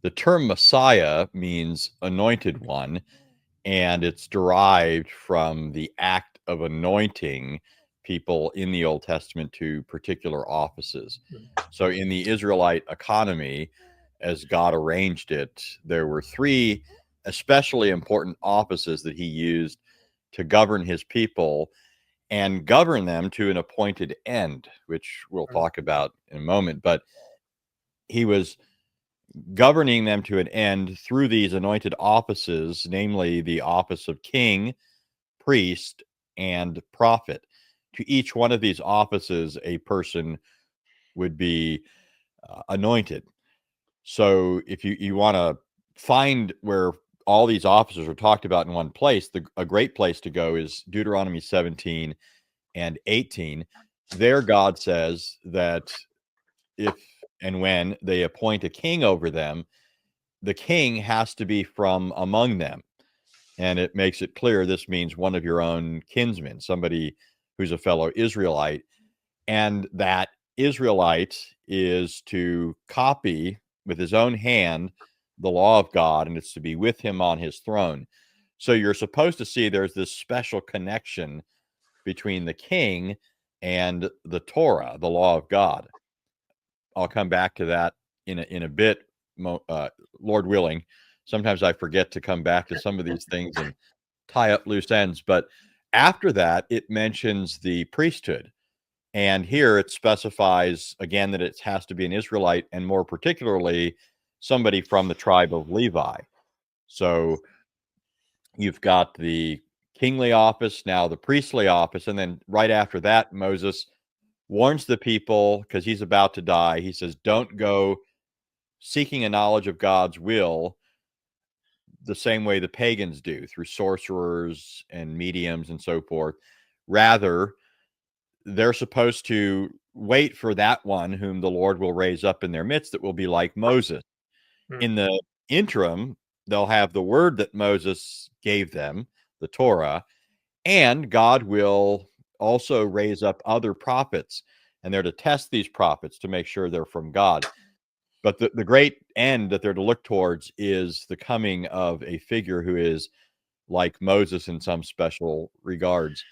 The term Messiah means anointed one, and it's derived from the act of anointing people in the Old Testament to particular offices. So, in the Israelite economy, as God arranged it, there were three especially important offices that he used to govern his people and govern them to an appointed end, which we'll talk about in a moment. But he was governing them to an end through these anointed offices, namely the office of king, priest, and prophet. To each one of these offices, a person would be anointed. So if you want to find where all these officers are talked about in one place, a great place to go is Deuteronomy 17 and 18. There, God says that if and when they appoint a king over them, the king has to be from among them. And it makes it clear this means one of your own kinsmen, somebody who's a fellow Israelite. And that Israelite is to copy with his own hand the law of God, and it's to be with him on his throne. So you're supposed to see there's this special connection between the king and the Torah, the law of God. I'll come back to that in a bit, Lord willing. Sometimes I forget to come back to some of these things and tie up loose ends. But after that, it mentions the priesthood. And here it specifies again that it has to be an Israelite, and more particularly, somebody from the tribe of Levi. So you've got the kingly office, now the priestly office. And then right after that, Moses warns the people because he's about to die. He says, don't go seeking a knowledge of God's will the same way the pagans do, through sorcerers and mediums and so forth. Rather, they're supposed to wait for that one whom the Lord will raise up in their midst that will be like Moses. In the interim, they'll have the word that Moses gave them, the Torah, and God will also raise up other prophets, and they're to test these prophets to make sure they're from God. But the great end that they're to look towards is the coming of a figure who is like Moses in some special regards.